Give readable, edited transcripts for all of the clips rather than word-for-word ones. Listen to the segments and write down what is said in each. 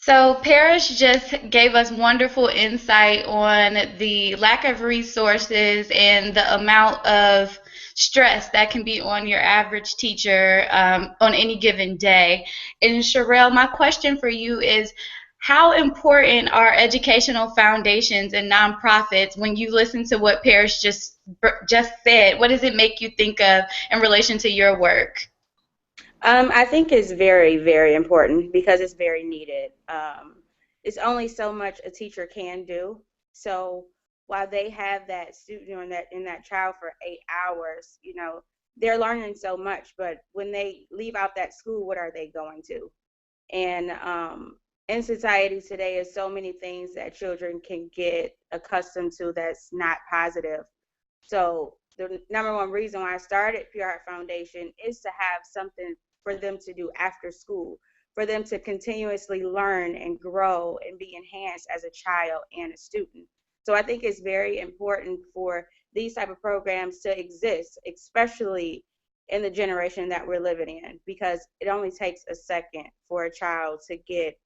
So, Parrish just gave us wonderful insight on the lack of resources and the amount of stress that can be on your average teacher on any given day. And Sherelle, my question for you is, how important are educational foundations and nonprofits when you listen to what Parrish just said? What does it make you think of in relation to your work? I think it's very, very important because it's very needed. It's only so much a teacher can do. So while they have that student or in that child for 8 hours, they're learning so much. But when they leave out that school, what are they going to? And in society today, is so many things that children can get accustomed to that's not positive. So the number one reason why I started Pure Heart Foundation is to have something for them to do after school, for them to continuously learn and grow and be enhanced as a child and a student. So I think it's very important for these type of programs to exist, especially in the generation that we're living in, because it only takes a second for a child to get,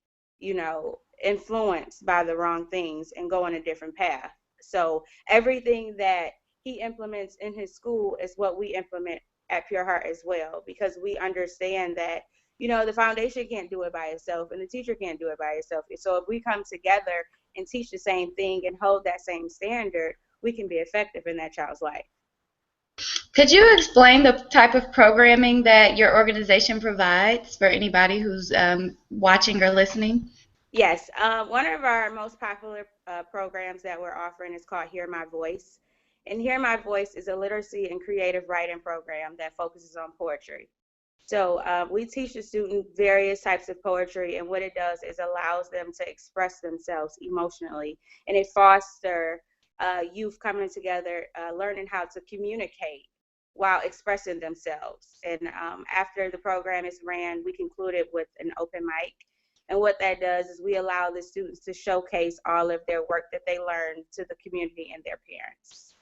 influenced by the wrong things and go on a different path. So everything that he implements in his school is what we implement at Pure Heart as well, because we understand that the foundation can't do it by itself and the teacher can't do it by itself. So if we come together and teach the same thing and hold that same standard, we can be effective in that child's life. Could you explain the type of programming that your organization provides for anybody who's watching or listening? Yes, one of our most popular programs that we're offering is called Hear My Voice. And Hear My Voice is a literacy and creative writing program that focuses on poetry. So we teach the student various types of poetry, and what it does is allows them to express themselves emotionally, and it fosters youth coming together, learning how to communicate while expressing themselves. And after the program is ran, we conclude it with an open mic. And what that does is we allow the students to showcase all of their work that they learned to the community and their parents.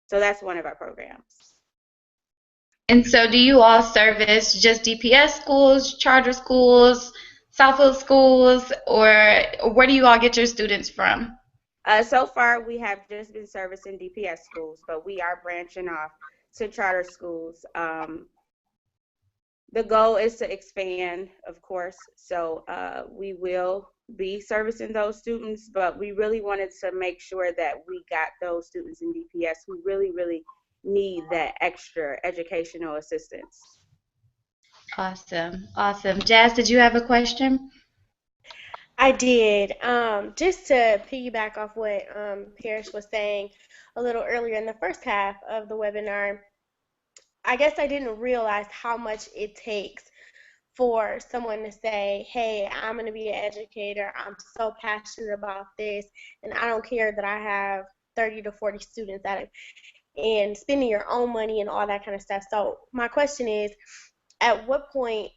So that's one of our programs. And so, do you all service just DPS schools, charter schools, Southfield schools, or where do you all get your students from? So far, we have just been servicing DPS schools, but we are branching off to charter schools. The goal is to expand, of course, so we will be servicing those students, but we really wanted to make sure that we got those students in DPS who really, really need that extra educational assistance. Awesome, awesome. Jazz, did you have a question? I did. Just to piggyback off what Parrish was saying a little earlier in the first half of the webinar, I guess I didn't realize how much it takes for someone to say, hey, I'm going to be an educator. I'm so passionate about this, and I don't care that I have 30 to 40 students at it, and spending your own money and all that kind of stuff. So my question is, at what point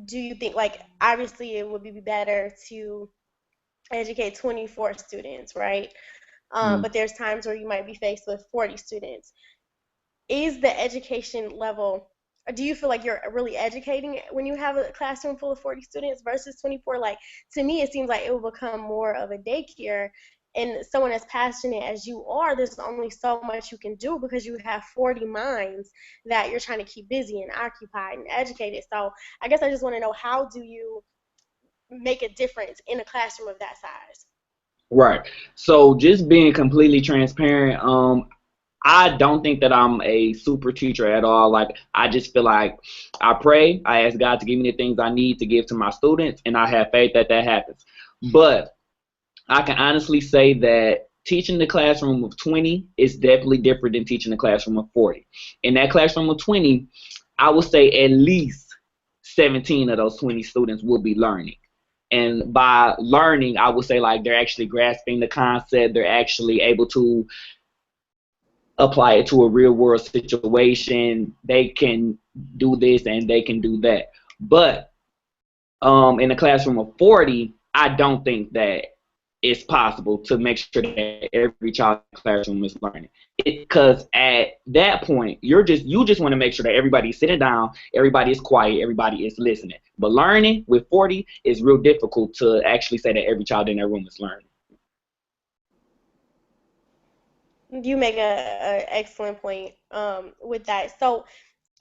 do you think, like, obviously it would be better to educate 24 students, right? Mm. But there's times where you might be faced with 40 students. Is the education level, do you feel like you're really educating when you have a classroom full of 40 students versus 24? Like, to me, it seems like it will become more of a daycare. And someone as passionate as you are, there's only so much you can do because you have 40 minds that you're trying to keep busy and occupied and educated. So I guess I just want to know, how do you make a difference in a classroom of that size? Right. So just being completely transparent, I don't think that I'm a super teacher at all. Like, I just feel like I pray, I ask God to give me the things I need to give to my students, and I have faith that that happens. But I can honestly say that teaching the classroom of 20 is definitely different than teaching the classroom of 40. In that classroom of 20, I would say at least 17 of those 20 students will be learning. And by learning, I would say like they're actually grasping the concept, they're actually able to apply it to a real world situation. They can do this and they can do that. But in a classroom of 40, I don't think that it's possible to make sure that every child in the classroom is learning. because at that point you just want to make sure that everybody's sitting down, everybody is quiet, everybody is listening. But learning with 40 is real difficult to actually say that every child in that room is learning. You make a excellent point with that. So,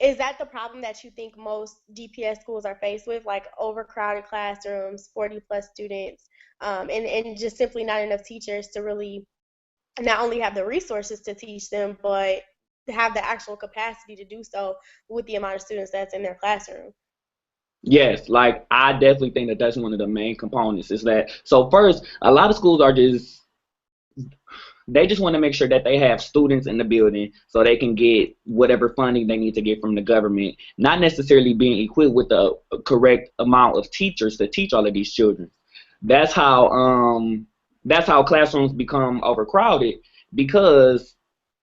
is that the problem that you think most DPS schools are faced with, like overcrowded classrooms, 40 plus students, and just simply not enough teachers to really not only have the resources to teach them, but to have the actual capacity to do so with the amount of students that's in their classroom? Yes, like I definitely think that that's one of the main components is that, so first, a lot of schools are just, they just want to make sure that they have students in the building so they can get whatever funding they need to get from the government, not necessarily being equipped with the correct amount of teachers to teach all of these children. That's how classrooms become overcrowded, because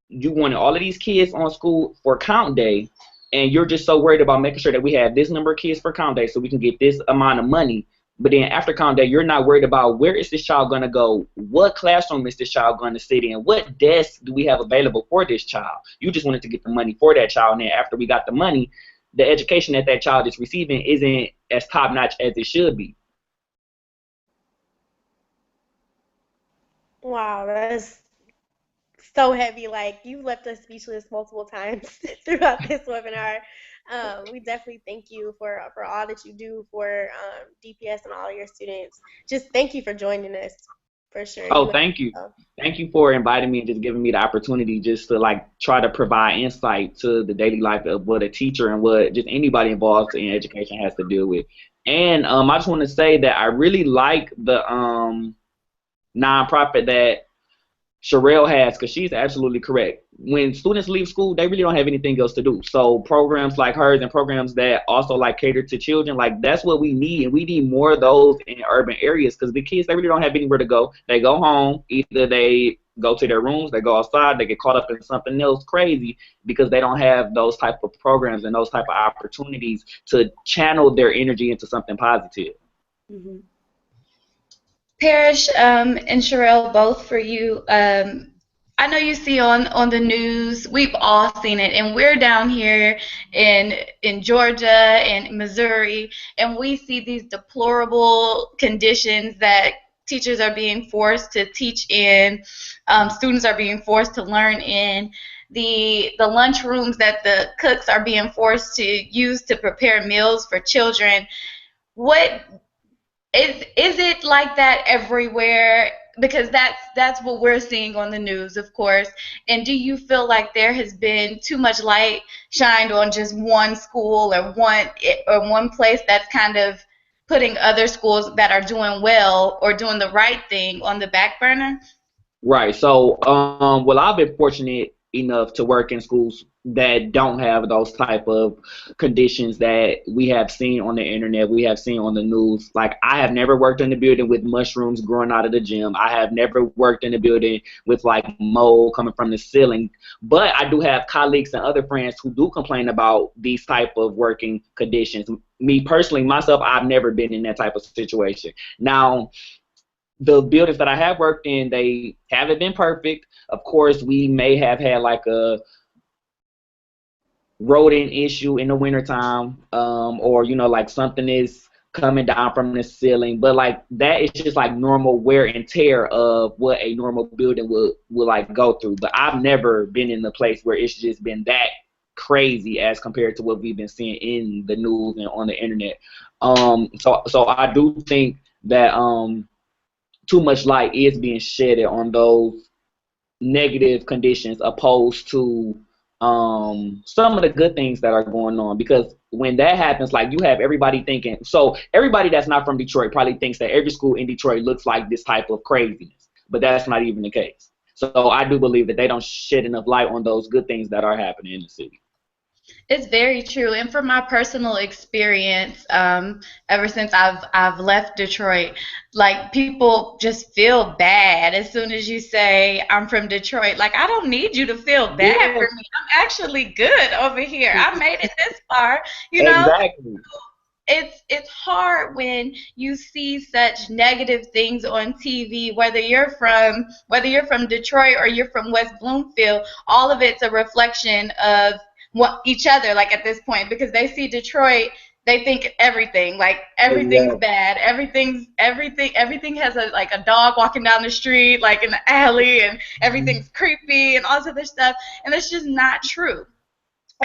you wanted all of these kids on school for count day, and you're just so worried about making sure that we have this number of kids for count day so we can get this amount of money. But then after count day, you're not worried about where is this child going to go, what classroom is this child going to sit in, what desk do we have available for this child. You just wanted to get the money for that child, and then after we got the money, the education that that child is receiving isn't as top notch as it should be. Wow, that's so heavy. Like, you left us speechless multiple times throughout this webinar. We definitely thank you for all that you do for DPS and all your students. Just thank you for joining us, for sure. Oh, thank you. Thank you for inviting me and just giving me the opportunity just to like try to provide insight to the daily life of what a teacher and what just anybody involved in education has to deal with. And I just want to say that I really like the nonprofit that Sherelle has, because she's absolutely correct. When students leave school, they really don't have anything else to do. So programs like hers and programs that also like cater to children, like that's what we need, and we need more of those in urban areas, because the kids, they really don't have anywhere to go. They go home, either they go to their rooms, they go outside, they get caught up in something else crazy because they don't have those type of programs and those type of opportunities to channel their energy into something positive. Mm-hmm. Parrish and Sherelle, both for you. I know you see on the news, we've all seen it, and we're down here in Georgia and Missouri, and we see these deplorable conditions that teachers are being forced to teach in, students are being forced to learn in, the lunch rooms that the cooks are being forced to use to prepare meals for children. What is it like that everywhere? Because that's what we're seeing on the news, of course. And do you feel like there has been too much light shined on just one school or one place that's kind of putting other schools that are doing well or doing the right thing on the back burner? Right. So, well, I've been fortunate enough to work in schools that don't have those type of conditions that we have seen on the internet, we have seen on the news. Like, I have never worked in a building with mushrooms growing out of the gym. I have never worked in a building with like mold coming from the ceiling. But I do have colleagues and other friends who do complain about these type of working conditions. Me personally, myself, I've never been in that type of situation. Now, the buildings that I have worked in, they haven't been perfect. Of course, we may have had like a rodent issue in the wintertime, or, you know, like something is coming down from the ceiling. But like that is just like normal wear and tear of what a normal building would like go through. But I've never been in a place where it's just been that crazy as compared to what we've been seeing in the news and on the internet. So I do think that too much light is being shedded on those negative conditions opposed to some of the good things that are going on. Because when that happens, like, you have everybody thinking, so everybody that's not from Detroit probably thinks that every school in Detroit looks like this type of craziness, but that's not even the case. So I do believe that they don't shed enough light on those good things that are happening in the city. It's very true, and from my personal experience, ever since I've left Detroit, like, people just feel bad as soon as you say I'm from Detroit. Like, I don't need you to feel bad for me. I'm actually good over here. I made it this far, you know. Exactly. it's hard when you see such negative things on TV, whether you're from Detroit or you're from West Bloomfield. All of it's a reflection of what each other, like at this point, because they see Detroit, they think everything, like everything's Exactly. bad, everything has a like a dog walking down the street, like in the alley, and everything's creepy and all this other stuff, and it's just not true.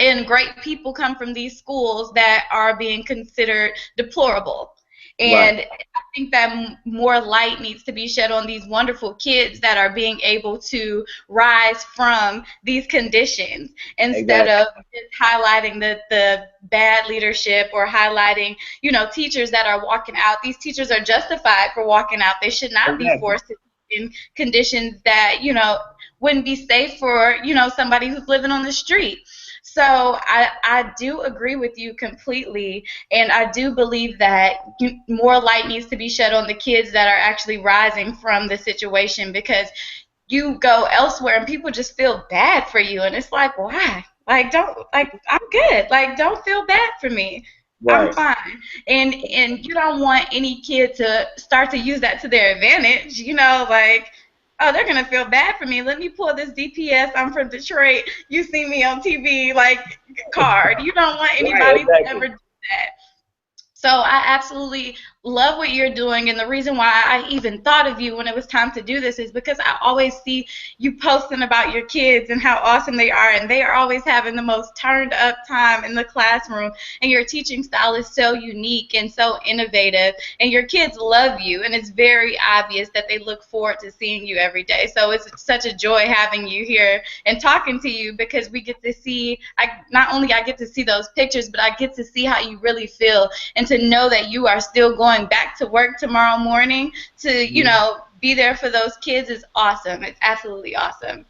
And great people come from these schools that are being considered deplorable. Right. And I think that more light needs to be shed on these wonderful kids that are being able to rise from these conditions instead Exactly. of just highlighting the bad leadership or highlighting, teachers that are walking out. These teachers are justified for walking out. They should not be Exactly. forced to teach in conditions that, wouldn't be safe for, somebody who's living on the street. So I do agree with you completely, and I do believe that more light needs to be shed on the kids that are actually rising from the situation, because you go elsewhere and people just feel bad for you, and it's like, why? Like, don't, like, I'm good. Like, don't feel bad for me. I'm Right. fine. And you don't want any kid to start to use that to their advantage, like, oh, they're gonna feel bad for me. Let me pull this DPS, I'm from Detroit, you see me on TV, like, card. You don't want Right. anybody to Exactly. ever do that. So I absolutely love what you're doing, and the reason why I even thought of you when it was time to do this is because I always see you posting about your kids and how awesome they are, and they are always having the most turned up time in the classroom, and your teaching style is so unique and so innovative, and your kids love you, and it's very obvious that they look forward to seeing you every day. So it's such a joy having you here and talking to you, because we get to see, not only I get to see those pictures, but I get to see how you really feel, and to know that you are still going back to work tomorrow morning to, be there for those kids is awesome. It's absolutely awesome.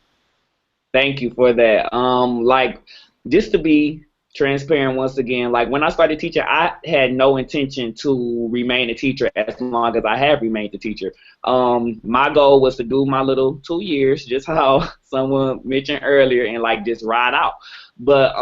Thank you for that. Like, just to be transparent once again, like when I started teaching, I had no intention to remain a teacher as long as I have remained a teacher. My goal was to do my little 2 years, just how someone mentioned earlier, and like just ride out. But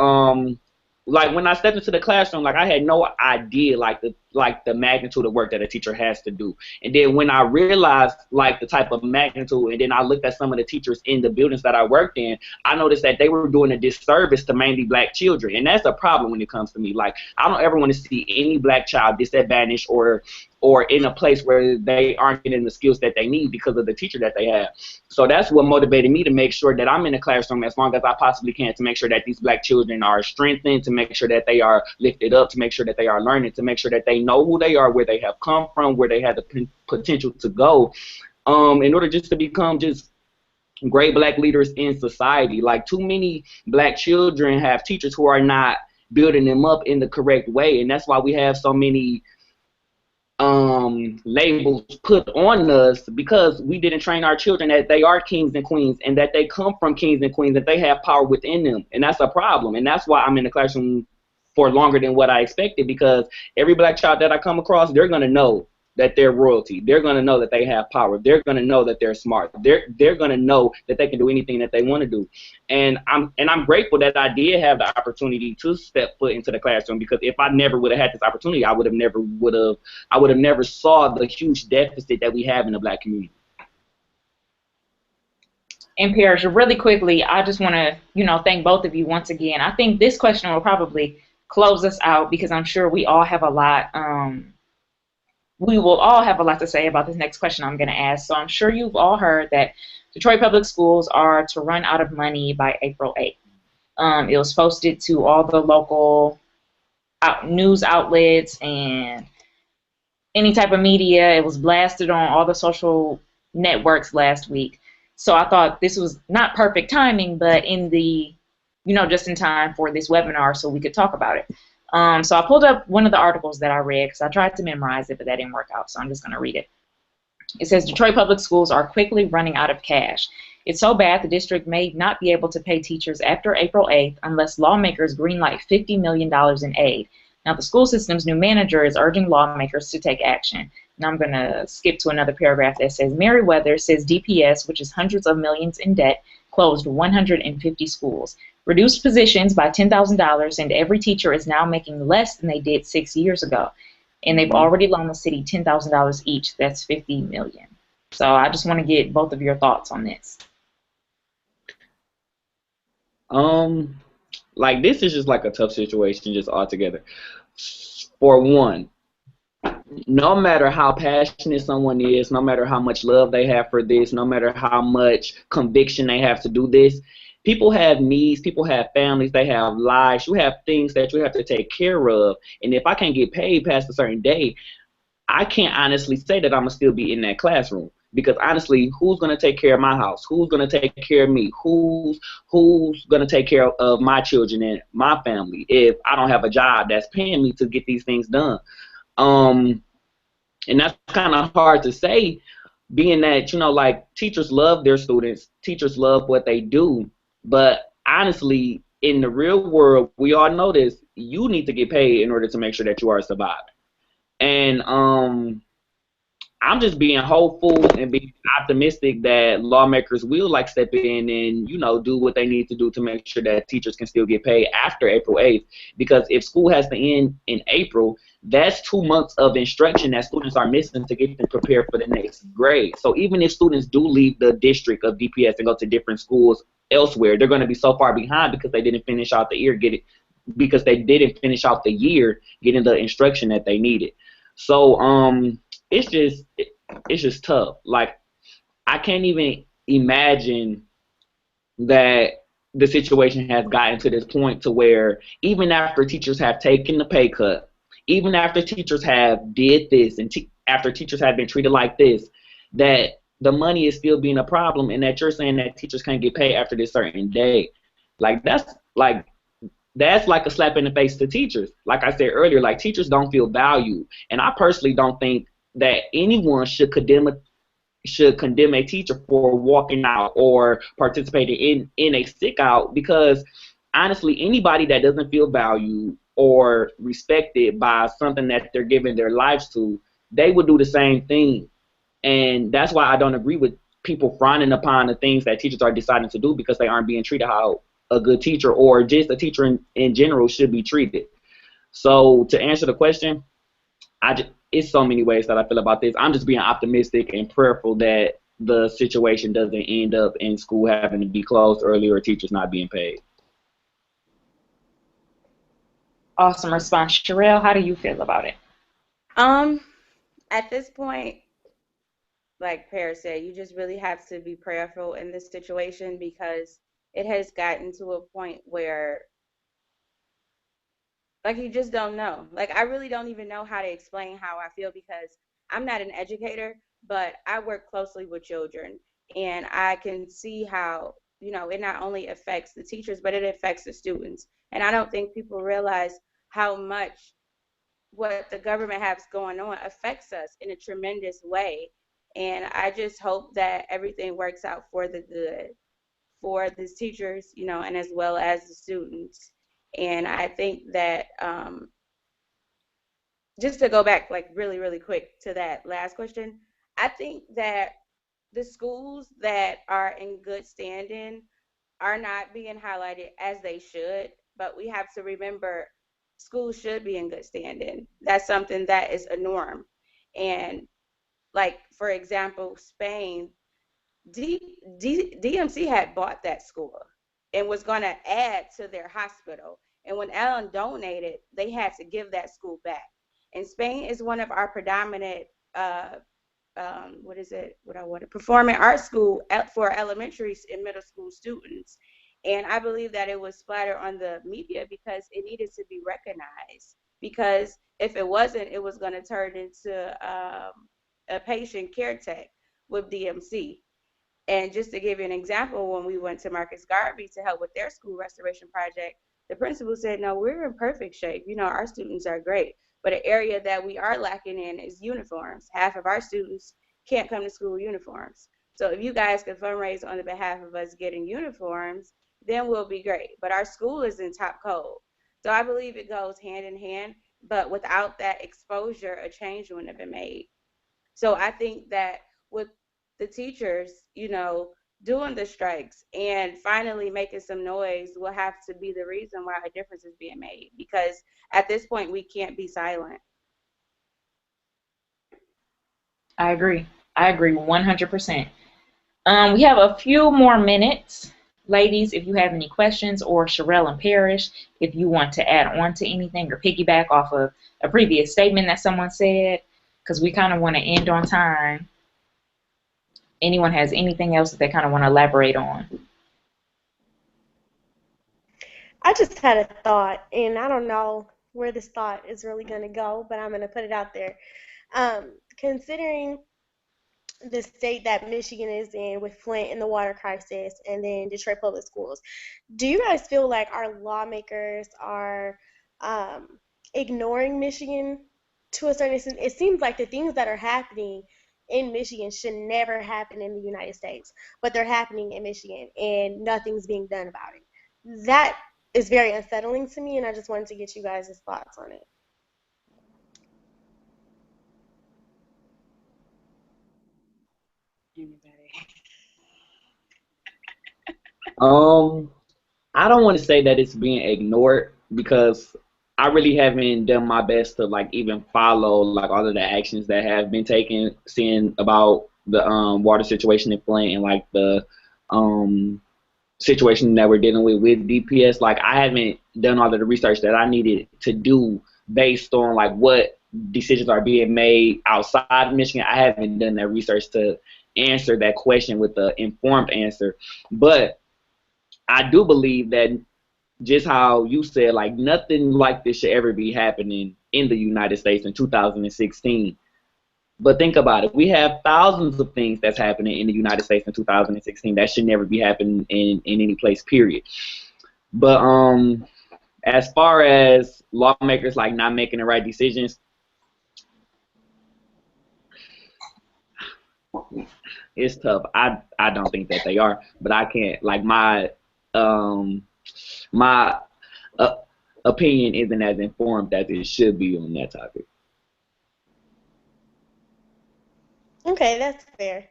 like when I stepped into the classroom, like I had no idea like the magnitude of work that a teacher has to do. And then when I realized like the type of magnitude, and then I looked at some of the teachers in the buildings that I worked in, I noticed that they were doing a disservice to mainly black children. And that's a problem when it comes to me. Like, I don't ever want to see any black child disadvantaged or in a place where they aren't getting the skills that they need because of the teacher that they have. So that's what motivated me to make sure that I'm in the classroom as long as I possibly can, to make sure that these black children are strengthened, to make sure that they are lifted up, to make sure that they are learning, to make sure that they know who they are, where they have come from, where they have the potential to go, in order just to become just great black leaders in society. Like, too many black children have teachers who are not building them up in the correct way, and that's why we have so many labels put on us, because we didn't train our children that they are kings and queens, and that they come from kings and queens, that they have power within them. And that's a problem, and that's why I'm in the classroom for longer than what I expected, because every black child that I come across, they're going to know that they're royalty. They're going to know that they have power. They're going to know that they're smart. They're going to know that they can do anything that they want to do. And I'm grateful that I did have the opportunity to step foot into the classroom, because if I never would have had this opportunity, I would have never saw the huge deficit that we have in the black community. And Parrish, really quickly, I just want to, thank both of you once again. I think this question will probably close us out, because I'm sure we all have a lot. We will all have a lot to say about this next question I'm going to ask. So I'm sure you've all heard that Detroit Public Schools are to run out of money by April 8th. It was posted to all the local news outlets and any type of media. It was blasted on all the social networks last week. So I thought this was not perfect timing, but in the, just in time for this webinar so we could talk about it. So I pulled up one of the articles that I read, because I tried to memorize it, but that didn't work out, so I'm just going to read it. It says, Detroit Public Schools are quickly running out of cash. It's so bad the district may not be able to pay teachers after April 8th unless lawmakers greenlight $50 million in aid. Now, the school system's new manager is urging lawmakers to take action. And I'm going to skip to another paragraph that says, Meriwether says DPS, which is hundreds of millions in debt, closed 150 schools. reduced positions by $10,000, and every teacher is now making less than they did 6 years ago. And they've already loaned the city $10,000 each. That's $50 million. So I just want to get both of your thoughts on this. Like this is just like a tough situation just altogether. For one, no matter how passionate someone is, no matter how much love they have for this, no matter how much conviction they have to do this, people have needs, people have families, they have lives, you have things that you have to take care of. And if I can't get paid past a certain day, I can't honestly say that I'm gonna still be in that classroom. Because honestly, who's gonna take care of my house? Who's gonna take care of me? Who's gonna take care of my children and my family if I don't have a job that's paying me to get these things done? And that's kind of hard to say, being that, like teachers love their students, teachers love what they do, but honestly, in the real world, we all know this, you need to get paid in order to make sure that you are surviving. And I'm just being hopeful and being optimistic that lawmakers will like step in and, do what they need to do to make sure that teachers can still get paid after April 8th. Because if school has to end in April, that's 2 months of instruction that students are missing to get them prepared for the next grade. So even if students do leave the district of DPS and go to different schools elsewhere, they're going to be so far behind because they didn't finish out the year getting the instruction that they needed. So it's just tough. Like, I can't even imagine that the situation has gotten to this point to where even after teachers have taken the pay cut, even after teachers have did this and after teachers have been treated like this, that the money is still being a problem, and that you're saying that teachers can't get paid after this certain day. Like, that's like a slap in the face to teachers. Like I said earlier, like, teachers don't feel valued. And I personally don't think that anyone should condemn a teacher for walking out or participating in a sick out, because honestly, anybody that doesn't feel valued or respected by something that they're giving their lives to, they would do the same thing. And that's why I don't agree with people frowning upon the things that teachers are deciding to do, because they aren't being treated how a good teacher or just a teacher in general should be treated. So to answer the question, it's so many ways that I feel about this. I'm just being optimistic and prayerful that the situation doesn't end up in school having to be closed early or teachers not being paid. Awesome response. Sherelle, how do you feel about it? At this point, like Paris said, you just really have to be prayerful in this situation, because it has gotten to a point where, like, you just don't know. Like, I really don't even know how to explain how I feel, because I'm not an educator, but I work closely with children, and I can see how, it not only affects the teachers, but it affects the students. And I don't think people realize how much what the government has going on affects us in a tremendous way. And I just hope that everything works out for the good for the teachers, and as well as the students. And I think that just to go back, like, really, really quick to that last question, I think that the schools that are in good standing are not being highlighted as they should, but we have to remember schools should be in good standing. That's something that is a norm. And, like, for example, Spain, DMC had bought that school and was going to add to their hospital. And when Ellen donated, they had to give that school back. And Spain is one of our predominant, performing arts school for elementary and middle school students. And I believe that it was splattered on the media because it needed to be recognized. Because if it wasn't, it was going to turn into a patient care tech with DMC. And just to give you an example, when we went to Marcus Garvey to help with their school restoration project, the principal said, no, we're in perfect shape. Our students are great. But an area that we are lacking in is uniforms. Half of our students can't come to school with uniforms. So if you guys could fundraise on the behalf of us getting uniforms, then we'll be great. But our school is in top cold. So I believe it goes hand in hand. But without that exposure, a change wouldn't have been made. So I think that with the teachers, doing the strikes and finally making some noise will have to be the reason why a difference is being made, because at this point we can't be silent. I agree. I agree 100%. We have a few more minutes. Ladies, if you have any questions, or Sherelle and Parrish, if you want to add on to anything or piggyback off of a previous statement that someone said, because we kind of want to end on time. Anyone has anything else that they kind of want to elaborate on? I just had a thought, and I don't know where this thought is really going to go, but I'm going to put it out there. Considering the state that Michigan is in with Flint and the water crisis, and then Detroit Public Schools, do you guys feel like our lawmakers are ignoring Michigan to a certain extent? It seems like the things that are happening in Michigan should never happen in the United States, but they're happening in Michigan, and nothing's being done about it. That is very unsettling to me, and I just wanted to get you guys' thoughts on it. I don't want to say that it's being ignored, because I really haven't done my best to like even follow like all of the actions that have been taken, seeing about the water situation in Flint and like the um situation that we're dealing with DPS. Like I haven't done all of the research that I needed to do based on like what decisions are being made outside of Michigan. I haven't done that research to answer that question with an informed answer. But I do believe that, just how you said, like nothing like this should ever be happening in the United States in 2016. But think about it. We have thousands of things that's happening in the United States in 2016 that should never be happening in any place, period. But as far as lawmakers like not making the right decisions, it's tough. I don't think that they are, but I can't, like my uh, opinion isn't as informed as it should be on that topic. Okay, that's fair.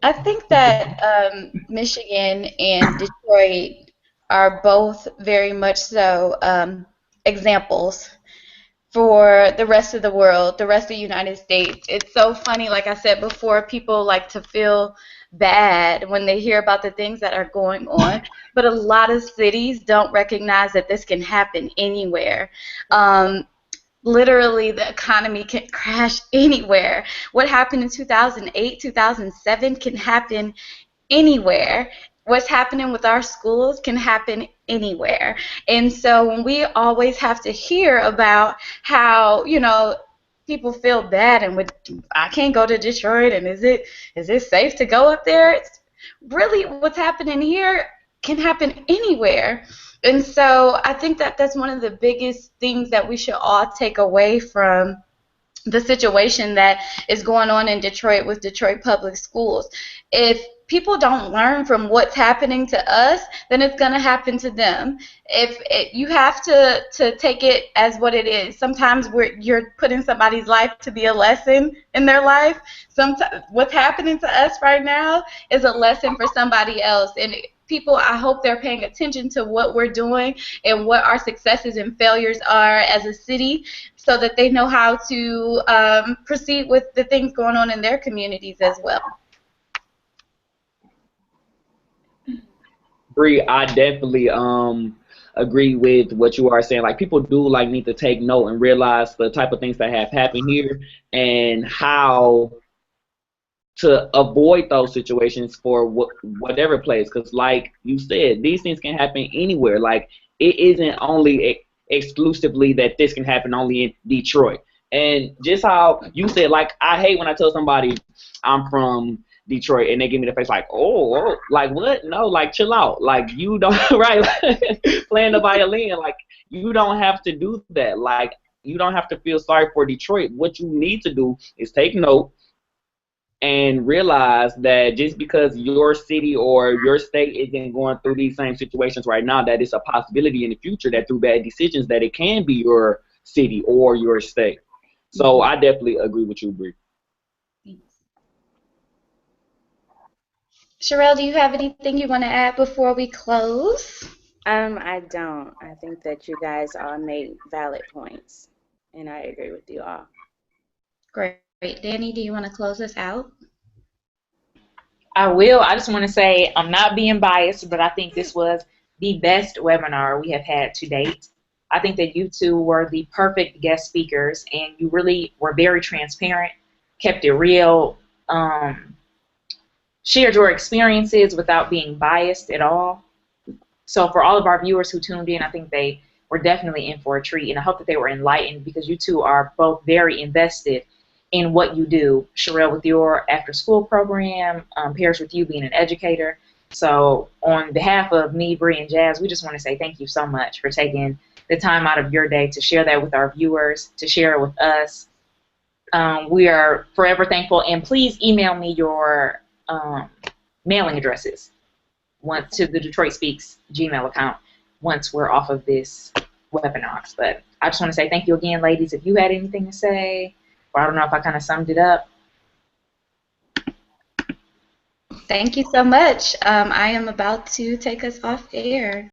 I think that Michigan and Detroit are both very much so examples for the rest of the world, the rest of the United States. It's so funny, like I said before, people like to feel bad when they hear about the things that are going on, but a lot of cities don't recognize that this can happen anywhere. Um, Literally, the economy can crash anywhere. What happened in 2008, 2007 can happen anywhere. What's happening with our schools can happen anywhere. And so when we always have to hear about how, people feel bad and I can't go to Detroit, and is it safe to go up there? It's really what's happening here can happen anywhere. And so I think that that's one of the biggest things that we should all take away from the situation that is going on in Detroit with Detroit Public Schools. If people don't learn from what's happening to us, then it's going to happen to them. You have to take it as what it is. Sometimes you're putting somebody's life to be a lesson in their life. Sometimes what's happening to us right now is a lesson for somebody else. And people, I hope they're paying attention to what we're doing and what our successes and failures are as a city, so that they know how to proceed with the things going on in their communities as well. Bree, I definitely agree with what you are saying. Like people do like need to take note and realize the type of things that have happened here and how to avoid those situations for whatever place. Because like you said, these things can happen anywhere. Like it isn't only exclusively that this can happen only in Detroit. And just how you said, like I hate when I tell somebody I'm from Detroit and they give me the face like, oh, like what? No, like chill out. Like you don't, right? Playing the violin, like you don't have to do that. Like you don't have to feel sorry for Detroit. What you need to do is take note and realize that just because your city or your state isn't going through these same situations right now, that it's a possibility in the future that through bad decisions that it can be your city or your state. So I definitely agree with you, Bree. Sherelle, do you have anything you want to add before we close? I don't. I think that you guys all made valid points, and I agree with you all. Great. Danny, do you want to close us out? I will. I just want to say I'm not being biased, but I think this was the best webinar we have had to date. I think that you two were the perfect guest speakers, and you really were very transparent, kept it real, shared your experiences without being biased at all. So for all of our viewers who tuned in, I think they were definitely in for a treat, and I hope that they were enlightened because you two are both very invested in what you do. Sherelle with your after-school program, Paris with you being an educator. So on behalf of me, Bree, and Jazz, we just want to say thank you so much for taking the time out of your day to share that with our viewers, to share it with us. We are forever thankful, and please email me your mailing addresses to the Detroit Speaks Gmail account once we're off of this webinar. But I just want to say thank you again, ladies. If you had anything to say, or I don't know if I kind of summed it up. Thank you so much. I am about to take us off air.